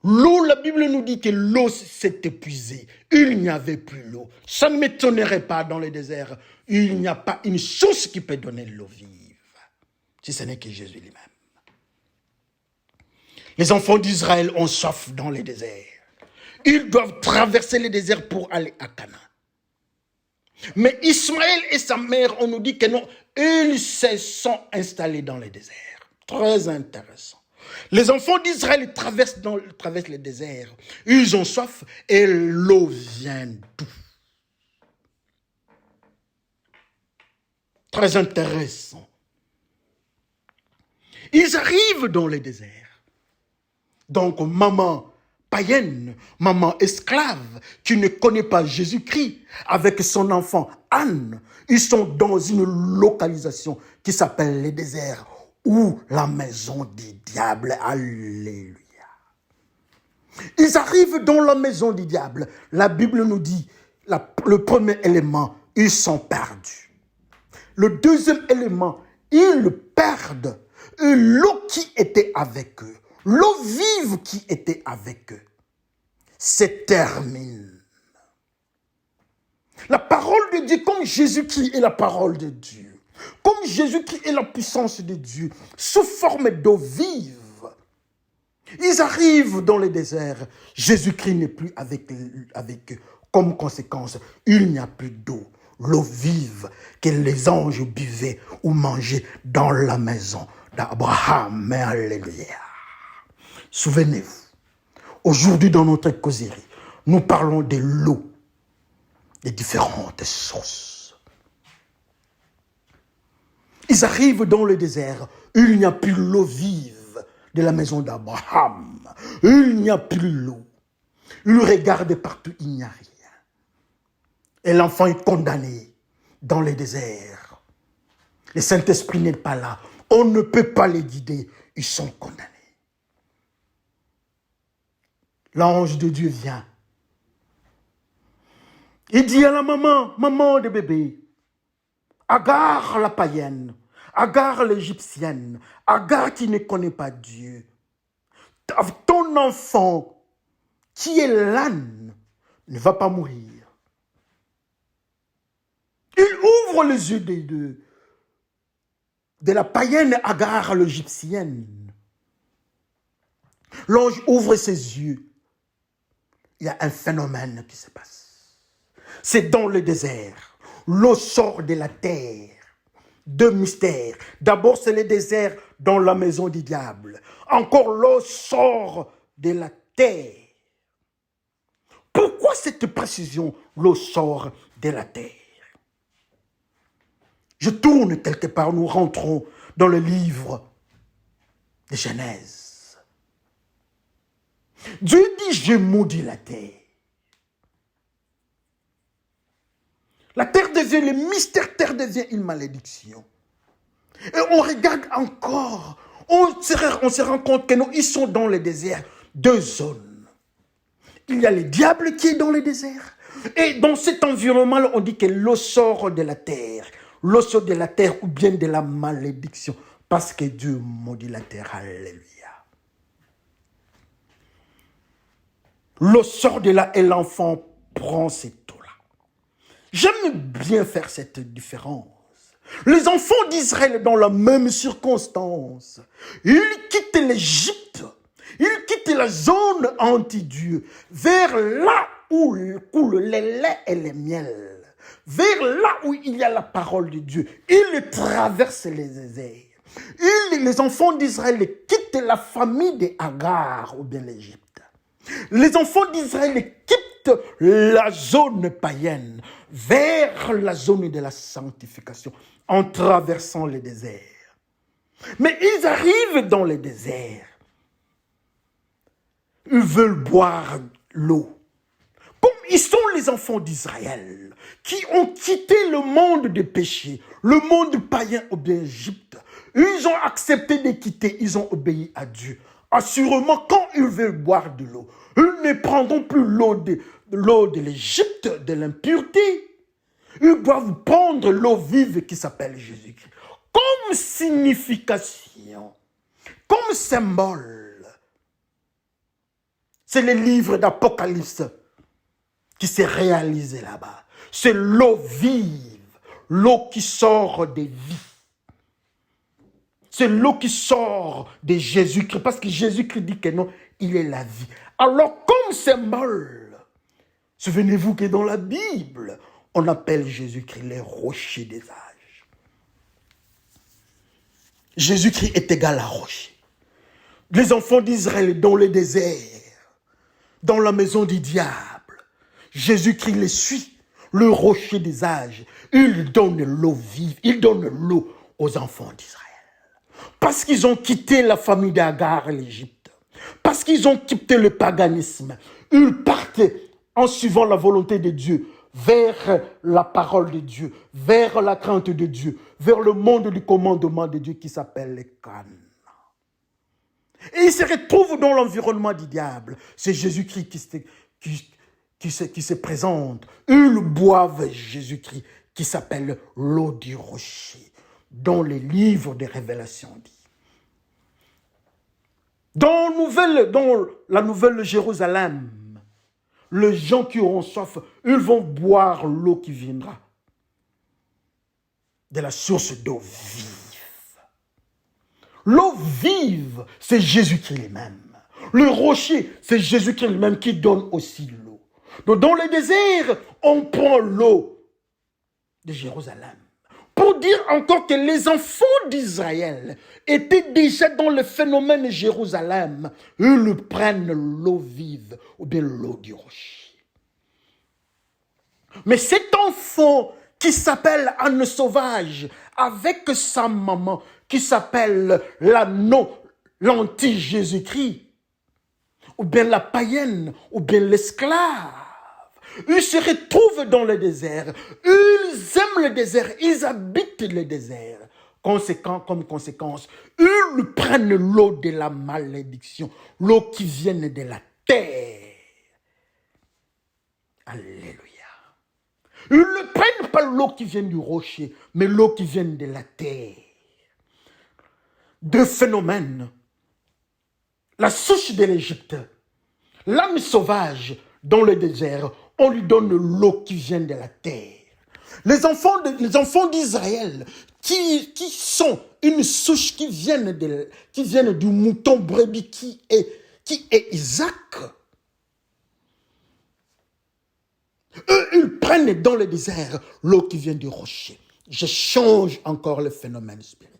l'eau, la Bible nous dit que l'eau s'est épuisée. Il n'y avait plus l'eau. Ça ne m'étonnerait pas dans le désert. Il n'y a pas une source qui peut donner l'eau vive, si ce n'est que Jésus lui-même. Les enfants d'Israël ont soif dans le désert. Ils doivent traverser le désert pour aller à Canaan. Mais Ismaël et sa mère, on nous dit que non, ils se sont installés dans le désert. Très intéressant. Les enfants d'Israël traversent le désert. Ils ont soif et l'eau vient d'où? Très intéressant. Ils arrivent dans le désert. Donc, maman païenne, maman esclave, qui ne connaît pas Jésus-Christ, avec son enfant Anne, ils sont dans une localisation qui s'appelle le désert, ou la maison du diable. Alléluia. Ils arrivent dans la maison du diable. La Bible nous dit, le premier élément, ils sont perdus. Le deuxième élément, ils perdent l'eau qui était avec eux. L'eau vive qui était avec eux se termine. La parole de Dieu, comme Jésus-Christ est la parole de Dieu, comme Jésus-Christ est la puissance de Dieu, sous forme d'eau vive, ils arrivent dans le désert. Jésus-Christ n'est plus avec eux. Comme conséquence, il n'y a plus d'eau. L'eau vive que les anges buvaient ou mangeaient dans la maison d'Abraham. Alléluia. Souvenez-vous, aujourd'hui dans notre causerie, nous parlons de l'eau, des différentes sources. Ils arrivent dans le désert, il n'y a plus l'eau vive de la maison d'Abraham. Il n'y a plus l'eau. Ils regardent partout, il n'y a rien. Et l'enfant est condamné dans le désert. Le Saint-Esprit n'est pas là. On ne peut pas les guider. Ils sont condamnés. L'ange de Dieu vient. Il dit à la maman de bébé, Agar la païenne, Agar l'égyptienne, Agar qui ne connaît pas Dieu, ton enfant qui est l'âne ne va pas mourir. Il ouvre les yeux des deux, de la païenne Agar l'égyptienne. L'ange ouvre ses yeux. Il y a un phénomène qui se passe. C'est dans le désert. L'eau sort de la terre. Deux mystères. D'abord, c'est le désert dans la maison du diable. Encore, l'eau sort de la terre. Pourquoi cette précision? L'eau sort de la terre. Je tourne quelque part, nous rentrons dans le livre de Genèse. Dieu dit, j'ai maudit la terre. La terre devient, le mystère terre devient une malédiction. Et on regarde encore, on se rend compte que nous, ils sont dans le désert, deux zones. Il y a le diable qui est dans le désert. Et dans cet environnement, on dit que l'eau sort de la terre. L'eau sort de la terre ou bien de la malédiction. Parce que Dieu maudit la terre. Alléluia. L'eau sort de là et l'enfant prend cette eau-là. J'aime bien faire cette différence. Les enfants d'Israël, dans la même circonstance, ils quittent l'Égypte, ils quittent la zone anti-Dieu, vers là où coulent les laits et les miels, vers là où il y a la parole de Dieu. Ils traversent les déserts. Les enfants d'Israël quittent la famille d'Agar ou bien l'Égypte. Les enfants d'Israël quittent la zone païenne vers la zone de la sanctification en traversant le désert. Mais ils arrivent dans le désert. Ils veulent boire l'eau. Comme ils sont les enfants d'Israël qui ont quitté le monde des péchés, le monde païen ou bien Égypte, ils ont accepté de quitter, ils ont obéi à Dieu. Assurément, quand ils veulent boire de l'eau, ils ne prendront plus l'eau de l'Égypte, de l'impureté. Ils doivent prendre l'eau vive qui s'appelle Jésus-Christ. Comme signification, comme symbole. C'est le livre d'Apocalypse qui s'est réalisé là-bas. C'est l'eau vive, l'eau qui sort des vies. C'est l'eau qui sort de Jésus-Christ. Parce que Jésus-Christ dit que non, il est la vie. Alors, comme symbole, souvenez-vous que dans la Bible, on appelle Jésus-Christ le rocher des âges. Jésus-Christ est égal à rocher. Les enfants d'Israël dans le désert, dans la maison du diable, Jésus-Christ les suit, le rocher des âges. Il donne l'eau vive, il donne l'eau aux enfants d'Israël. Parce qu'ils ont quitté la famille d'Agar et l'Égypte. Parce qu'ils ont quitté le paganisme. Ils partent en suivant la volonté de Dieu vers la parole de Dieu, vers la crainte de Dieu, vers le monde du commandement de Dieu qui s'appelle le Canaan. Et ils se retrouvent dans l'environnement du diable. C'est Jésus-Christ qui se présente. Ils boivent Jésus-Christ qui s'appelle l'eau du rocher, dans les livres de Révélation dit. Dans la nouvelle Jérusalem, les gens qui auront soif, ils vont boire l'eau qui viendra de la source d'eau vive. L'eau vive, c'est Jésus-Christ lui-même. Le rocher, c'est Jésus-Christ lui-même qui donne aussi l'eau. Donc dans le désert, on prend l'eau de Jérusalem. Pour dire encore que les enfants d'Israël étaient déjà dans le phénomène Jérusalem. Ils prennent l'eau vive ou bien l'eau du rocher. Mais cet enfant qui s'appelle Anne Sauvage, avec sa maman qui s'appelle l'anti-Jésus-Christ, ou bien la païenne, ou bien l'esclave, ils se retrouvent dans le désert. Ils aiment le désert. Ils habitent le désert. Comme conséquence, ils prennent l'eau de la malédiction. L'eau qui vient de la terre. Alléluia. Ils ne prennent pas l'eau qui vient du rocher, mais l'eau qui vient de la terre. Deux phénomènes. La souche de l'Égypte. L'âme sauvage dans le désert. On lui donne l'eau qui vient de la terre. Les enfants d'Israël qui sont une souche qui viennent du mouton brebis qui est Isaac. Eux, ils prennent dans le désert l'eau qui vient du rocher. Je change encore le phénomène spirituel.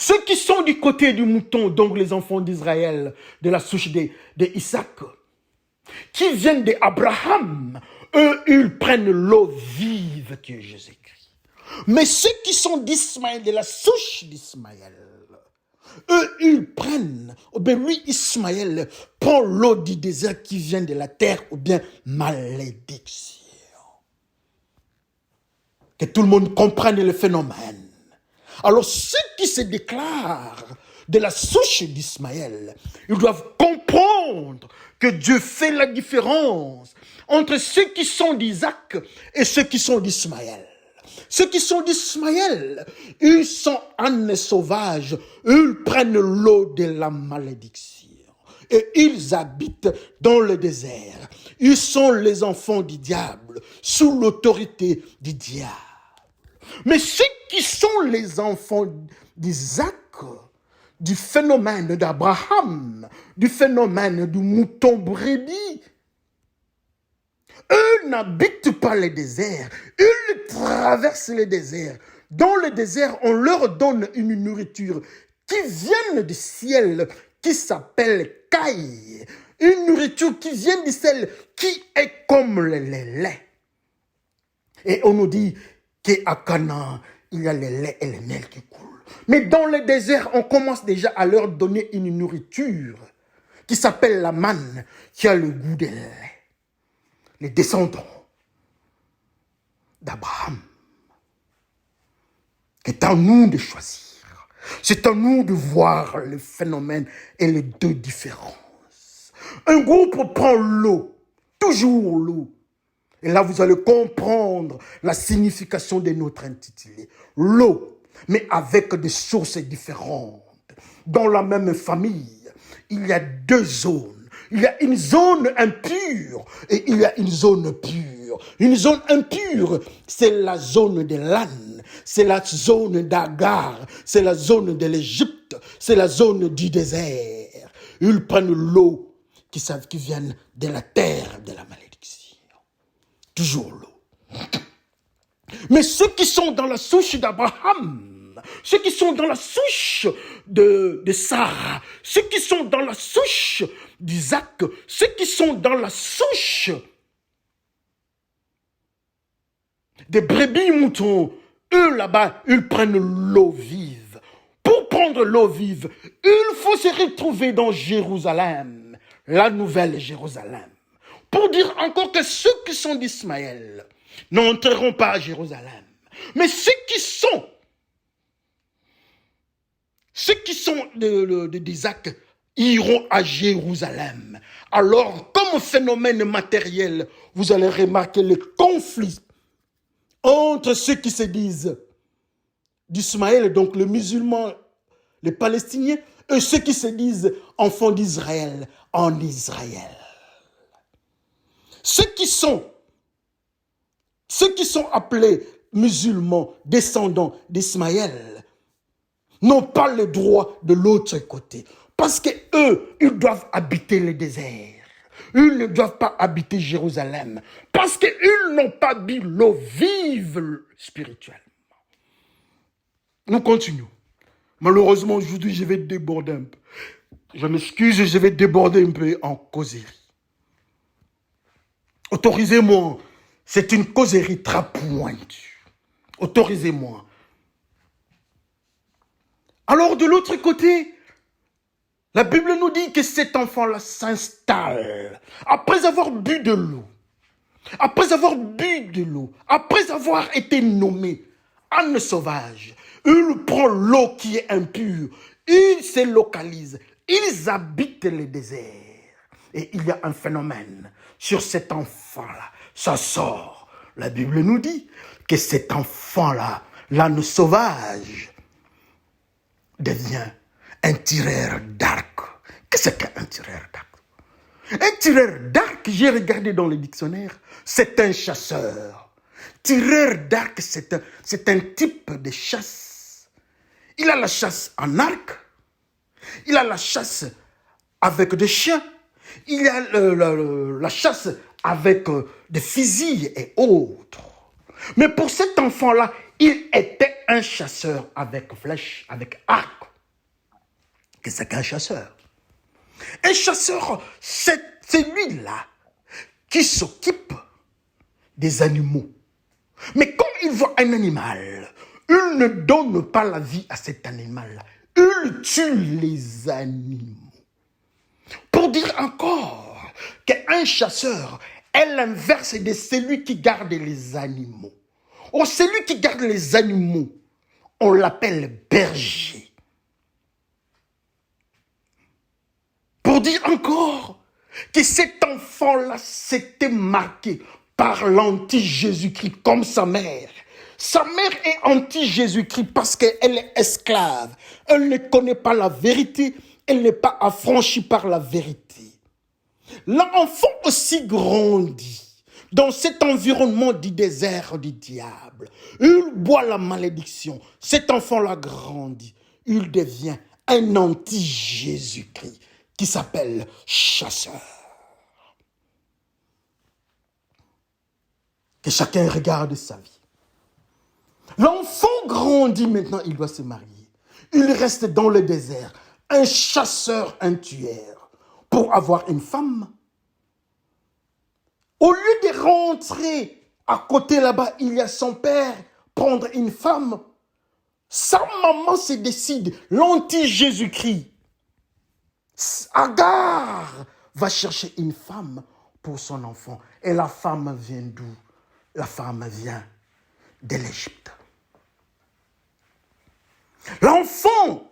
Ceux qui sont du côté du mouton, donc les enfants d'Israël, de la souche d'Isaac, qui viennent d'Abraham, eux, ils prennent l'eau vive qui est Jésus-Christ. Mais ceux qui sont d'Ismaël, de la souche d'Ismaël, eux, ils prennent, ou bien lui, Ismaël, prend l'eau du désert qui vient de la terre, ou bien malédiction. Que tout le monde comprenne le phénomène. Alors, ceux qui se déclarent de la souche d'Ismaël, ils doivent comprendre que Dieu fait la différence entre ceux qui sont d'Isaac et ceux qui sont d'Ismaël. Ceux qui sont d'Ismaël, ils sont ânes sauvages, ils prennent l'eau de la malédiction. Et ils habitent dans le désert. Ils sont les enfants du diable, sous l'autorité du diable. Mais ceux qui sont les enfants d'Isaac, du phénomène d'Abraham, du phénomène du mouton brebis, eux n'habitent pas les déserts, ils traversent les déserts. Dans le désert, on leur donne une nourriture qui vient du ciel, qui s'appelle caille. Une nourriture qui vient du ciel, qui est comme le lait. Et on nous dit qu'à Canaan, il y a le lait et le miel qui coulent. Mais dans le désert, on commence déjà à leur donner une nourriture qui s'appelle la manne, qui a le goût de lait. Les descendants d'Abraham. C'est à nous de choisir. C'est à nous de voir le phénomène et les deux différences. Un groupe prend l'eau, toujours l'eau. Et là, vous allez comprendre la signification de notre intitulé. L'eau, mais avec des sources différentes. Dans la même famille, il y a deux zones. Il y a une zone impure et il y a une zone pure. Une zone impure, c'est la zone de l'âne, c'est la zone d'Agar, c'est la zone de l'Égypte, c'est la zone du désert. Ils prennent l'eau qui vient de la terre de la malédiction. Toujours l'eau. Mais ceux qui sont dans la souche d'Abraham, ceux qui sont dans la souche de Sarah, ceux qui sont dans la souche d'Isaac, ceux qui sont dans la souche des brebis moutons, eux là-bas, ils prennent l'eau vive. Pour prendre l'eau vive, il faut se retrouver dans Jérusalem, la nouvelle Jérusalem. Pour dire encore que ceux qui sont d'Ismaël n'entreront pas à Jérusalem. Mais ceux qui sont d'Isaac iront à Jérusalem. Alors, comme phénomène matériel, vous allez remarquer le conflit entre ceux qui se disent d'Ismaël, donc le musulman, les Palestiniens, et ceux qui se disent enfants d'Israël en Israël. Ceux qui sont appelés musulmans, descendants d'Ismaël, n'ont pas le droit de l'autre côté. Parce que eux, ils doivent habiter le désert. Ils ne doivent pas habiter Jérusalem. Parce qu'ils n'ont pas bu l'eau vive spirituellement. Nous continuons. Malheureusement, aujourd'hui, je vais déborder un peu. Je m'excuse, je vais déborder un peu en causerie. Autorisez-moi, c'est une causerie très pointue. Autorisez-moi. Alors, de l'autre côté, la Bible nous dit que cet enfant-là s'installe après avoir bu de l'eau. Après avoir bu de l'eau, après avoir été nommé âne sauvage, il prend l'eau qui est impure, il se localise, ils habitent le désert. Et il y a un phénomène sur cet enfant-là, ça sort. La Bible nous dit que cet enfant-là, l'âne sauvage, devient un tireur d'arc. Qu'est-ce qu'un tireur d'arc? Un tireur d'arc, j'ai regardé dans le dictionnaire, c'est un chasseur. Tireur d'arc, c'est un type de chasse. Il a la chasse en arc, il a la chasse avec des chiens, il a la chasse avec des fusils et autres. Mais pour cet enfant-là, il était un chasseur avec flèche, avec arc. Qu'est-ce qu'un chasseur? Un chasseur, c'est celui-là qui s'occupe des animaux. Mais quand il voit un animal, il ne donne pas la vie à cet animal-là. Il tue les animaux. Pour dire encore qu'un chasseur est l'inverse de celui qui garde les animaux. Or, celui qui garde les animaux, on l'appelle berger. Pour dire encore que cet enfant-là s'était marqué par l'anti-Jésus-Christ comme sa mère. Sa mère est anti-Jésus-Christ parce qu'elle est esclave. Elle ne connaît pas la vérité. Elle n'est pas affranchie par la vérité. L'enfant aussi grandit dans cet environnement du désert du diable. Il boit la malédiction. Cet enfant-là grandit. Il devient un anti-Jésus-Christ qui s'appelle chasseur. Que chacun regarde sa vie. L'enfant grandit maintenant, il doit se marier. Il reste dans le désert, un chasseur, un tueur, pour avoir une femme. Au lieu de rentrer à côté là-bas, il y a son père, prendre une femme. Sa maman se décide, l'anti-Jésus-Christ. Agar va chercher une femme pour son enfant. Et la femme vient d'où? La femme vient de l'Égypte. L'enfant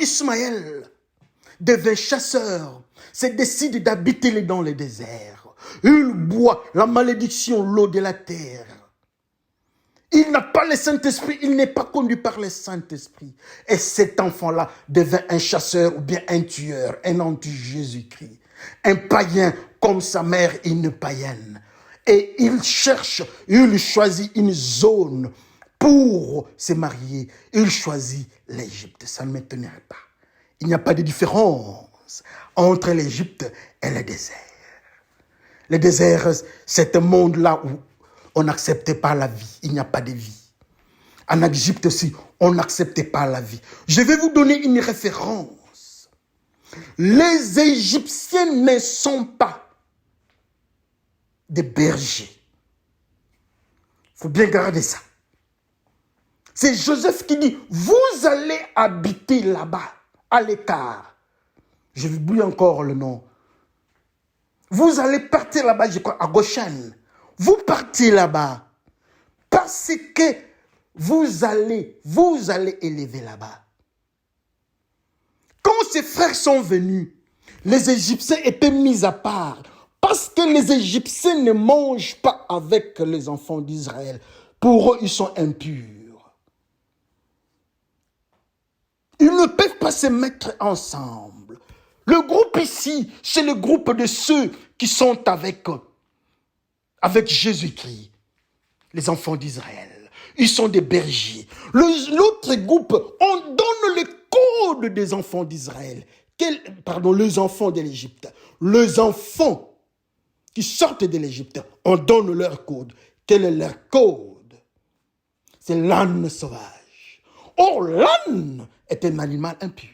Ismaël devient chasseur, se décide d'habiter dans le désert. Il boit la malédiction, l'eau de la terre. Il n'a pas le Saint-Esprit, il n'est pas conduit par le Saint-Esprit. Et cet enfant-là devient un chasseur ou bien un tueur, un anti-Jésus-Christ. Un païen comme sa mère, une païenne. Et il choisit une zone pour se marier. Il choisit l'Égypte. Ça ne m'étonnerait pas. Il n'y a pas de différence entre l'Égypte et le désert. Le désert, c'est un monde-là où on n'acceptait pas la vie. Il n'y a pas de vie. En Égypte aussi, on n'acceptait pas la vie. Je vais vous donner une référence. Les Égyptiens ne sont pas des bergers. Il faut bien garder ça. C'est Joseph qui dit, vous allez habiter là-bas, à l'écart. Je vous oublie encore le nom. Vous allez partir là-bas, je crois, à Goshen. Vous partez là-bas parce que vous allez élever là-bas. Quand ces frères sont venus, les Égyptiens étaient mis à part parce que les Égyptiens ne mangent pas avec les enfants d'Israël. Pour eux, ils sont impurs. Ils ne peuvent pas se mettre ensemble. Le groupe ici, c'est le groupe de ceux qui sont avec Jésus-Christ, les enfants d'Israël. Ils sont des bergers. L'autre groupe, on donne le code des enfants d'Israël. Les enfants de l'Égypte. Les enfants qui sortent de l'Égypte, on donne leur code. Quel est leur code? C'est l'âne sauvage. Or, l'âne est un animal impur.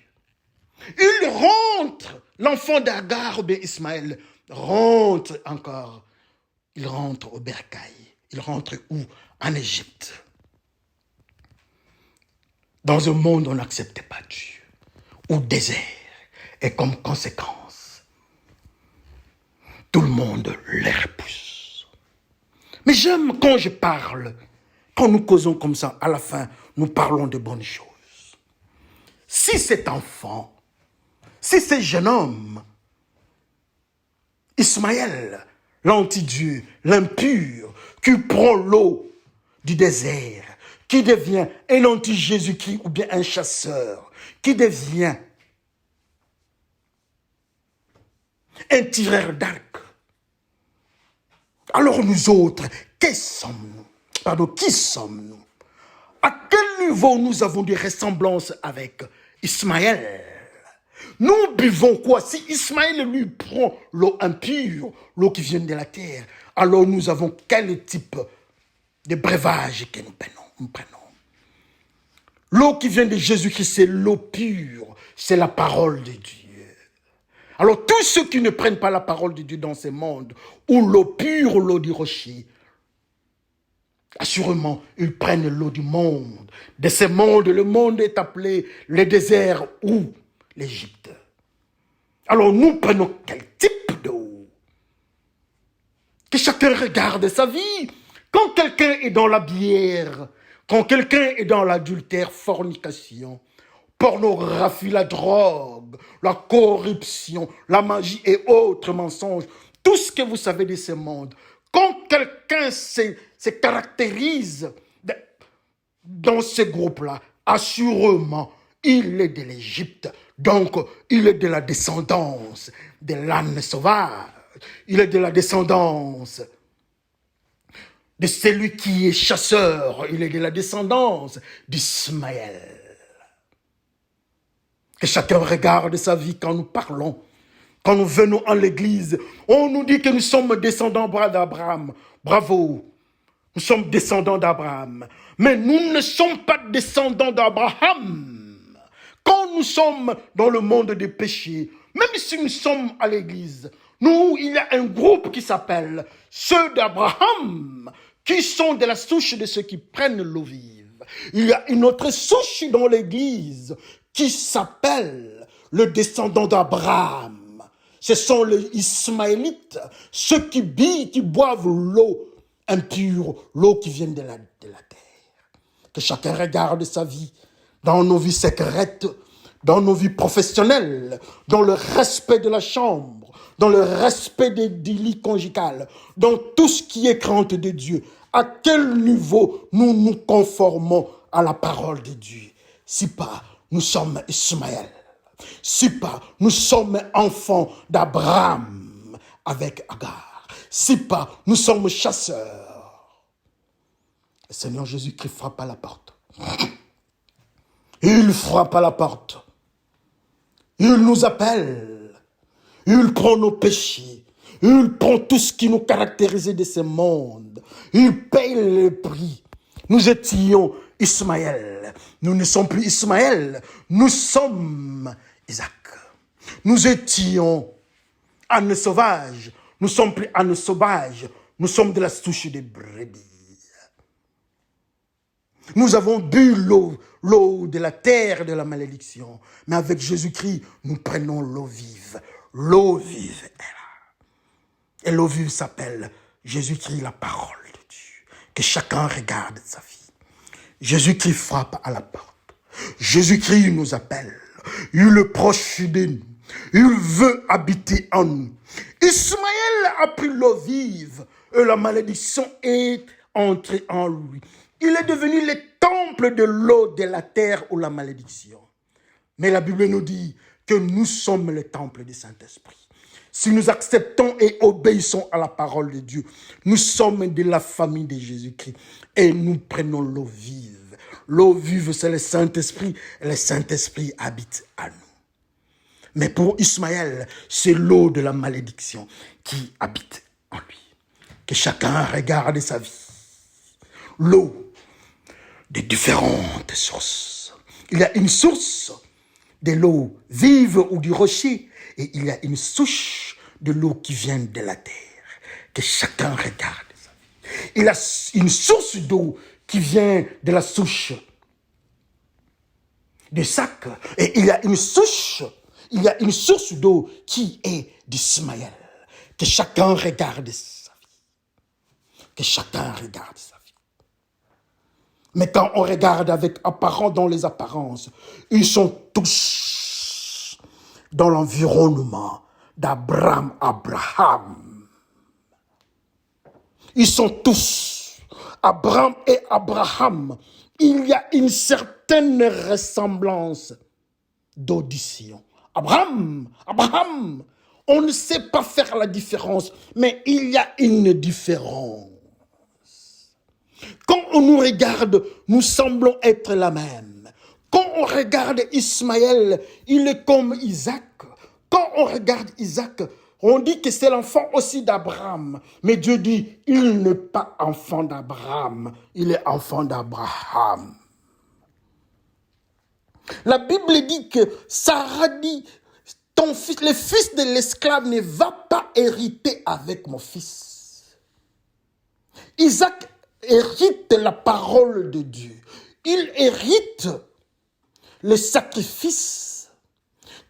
Il rentre, l'enfant d'Agar, Ismaël, rentre encore. Il rentre au bercail. Il rentre où? En Égypte. Dans un monde où on n'acceptait pas Dieu. Au désert. Et comme conséquence, tout le monde les repousse. Mais j'aime quand je parle, quand nous causons comme ça, à la fin, nous parlons de bonnes choses. Si cet enfant, si ce jeune homme, Ismaël, l'anti-Dieu, l'impur, qui prend l'eau du désert, qui devient un anti-Jésus-Christ ou bien un chasseur, qui devient un tireur d'arc. Alors nous autres, qui sommes-nous? À quel niveau nous avons des ressemblances avec Ismaël? Nous buvons quoi? Si Ismaël lui prend l'eau impure, l'eau qui vient de la terre, alors nous avons quel type de breuvage que nous prenons? L'eau qui vient de Jésus-Christ, c'est l'eau pure, c'est la parole de Dieu. Alors tous ceux qui ne prennent pas la parole de Dieu dans ce monde, ou l'eau pure, ou l'eau du rocher, assurément, ils prennent l'eau du monde. De ce monde, le monde est appelé le désert ou l'Égypte. Alors nous prenons quel type d'eau? Que chacun regarde sa vie. Quand quelqu'un est dans la bière, quand quelqu'un est dans l'adultère, fornication, pornographie, la drogue, la corruption, la magie et autres mensonges, tout ce que vous savez de ce monde, Quand quelqu'un se caractérise dans ce groupe-là, assurément, il est de l'Égypte. Donc, il est de la descendance de l'âne sauvage. Il est de la descendance de celui qui est chasseur. Il est de la descendance d'Ismaël. Que chacun regarde sa vie quand nous parlons. Quand nous venons en l'église, on nous dit que nous sommes descendants d'Abraham. Bravo, nous sommes descendants d'Abraham. Mais nous ne sommes pas descendants d'Abraham. Quand nous sommes dans le monde des péchés, même si nous sommes à l'église, il y a un groupe qui s'appelle ceux d'Abraham, qui sont de la souche de ceux qui prennent l'eau vive. Il y a une autre souche dans l'église qui s'appelle le descendant d'Abraham. Ce sont les Ismaélites, ceux qui boivent l'eau impure, l'eau qui vient de la terre. Que chacun regarde sa vie dans nos vies secrètes, dans nos vies professionnelles, dans le respect de la chambre, dans le respect du lit conjugal, dans tout ce qui est crainte de Dieu. À quel niveau nous nous conformons à la parole de Dieu? Si pas, nous sommes Ismaël. Si pas, nous sommes enfants d'Abraham avec Agar. Si pas, nous sommes chasseurs. Le Seigneur Jésus-Christ frappe à la porte. Il frappe à la porte. Il nous appelle. Il prend nos péchés. Il prend tout ce qui nous caractérisait de ce monde. Il paye le prix. Nous étions Ismaël. Nous ne sommes plus Ismaël. Nous sommes Isaac. Nous étions ânes sauvages. Nous sommes plus ânes sauvages. Nous sommes de la souche des brebis. Nous avons bu l'eau de la terre de la malédiction. Mais avec Jésus-Christ, nous prenons l'eau vive. L'eau vive est là. Et l'eau vive s'appelle Jésus-Christ, la parole de Dieu. Que chacun regarde sa vie. Jésus-Christ frappe à la porte. Jésus-Christ nous appelle. Il est proche de nous. Il veut habiter en nous. Ismaël a pris l'eau vive et la malédiction est entrée en lui. Il est devenu le temple de l'eau de la terre ou la malédiction. Mais la Bible nous dit que nous sommes le temple du Saint-Esprit. Si nous acceptons et obéissons à la parole de Dieu, nous sommes de la famille de Jésus-Christ et nous prenons l'eau vive. L'eau vive, c'est le Saint-Esprit et le Saint-Esprit habite à nous. Mais pour Ismaël, c'est l'eau de la malédiction qui habite en lui. Que chacun regarde sa vie. L'eau de différentes sources. Il y a une source de l'eau vive ou du rocher et il y a une souche de l'eau qui vient de la terre. Que chacun regarde sa vie. Il y a une source d'eau qui vient de la souche de Isaac et il y a une source d'eau qui est d'Ismaël. Que chacun regarde sa vie. Que chacun regarde sa vie. Mais quand on regarde avec apparent dans les apparences, ils sont tous dans l'environnement d'Abraham. Ils sont tous, Abraham et Abraham. Il y a une certaine ressemblance d'audition. Abraham, on ne sait pas faire la différence, mais il y a une différence. Quand on nous regarde, nous semblons être la même. Quand on regarde Ismaël, il est comme Isaac. Quand on regarde Isaac, on dit que c'est l'enfant aussi d'Abraham. Mais Dieu dit, il n'est pas enfant d'Abraham, il est enfant d'Abraham. La Bible dit que Sarah dit, ton fils, le fils de l'esclave ne va pas hériter avec mon fils. Isaac hérite la parole de Dieu. Il hérite le sacrifice.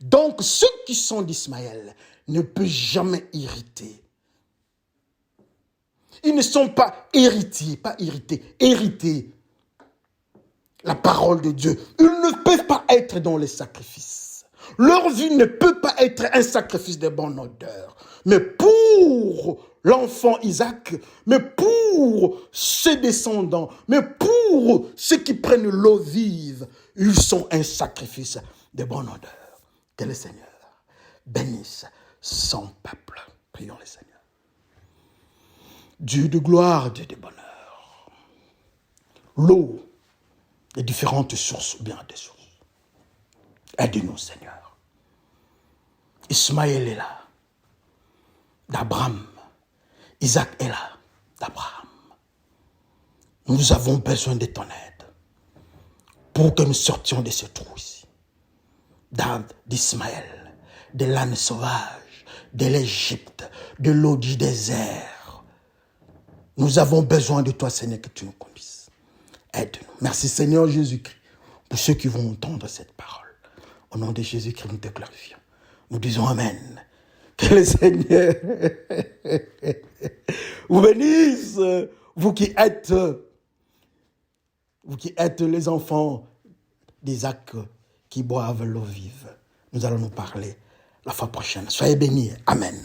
Donc, ceux qui sont d'Ismaël ne peuvent jamais hériter. Ils ne sont pas héritiers, hériter la parole de Dieu. Ils ne peuvent pas être dans les sacrifices. Leur vie ne peut pas être un sacrifice de bonne odeur. Mais pour l'enfant Isaac, mais pour ses descendants, mais pour ceux qui prennent l'eau vive, ils sont un sacrifice de bonne odeur. Que le Seigneur bénisse son peuple. Prions le Seigneur. Dieu de gloire, Dieu de bonheur. L'eau, les différentes sources, ou bien des sources. Aide-nous, Seigneur. Ismaël est là, d'Abraham. Isaac est là, d'Abraham. Nous avons besoin de ton aide pour que nous sortions de ce trou ici. D'Ismaël, de l'âne sauvage, de l'Égypte, de l'eau du désert. Nous avons besoin de toi, Seigneur, que tu nous conduises. Aide-nous. Merci, Seigneur Jésus-Christ, pour ceux qui vont entendre cette parole. Au nom de Jésus-Christ, nous te glorifions. Nous disons Amen. Que le Seigneur vous bénisse, vous qui êtes les enfants d'Isaac qui boivent l'eau vive. Nous allons nous parler la fois prochaine. Soyez bénis. Amen.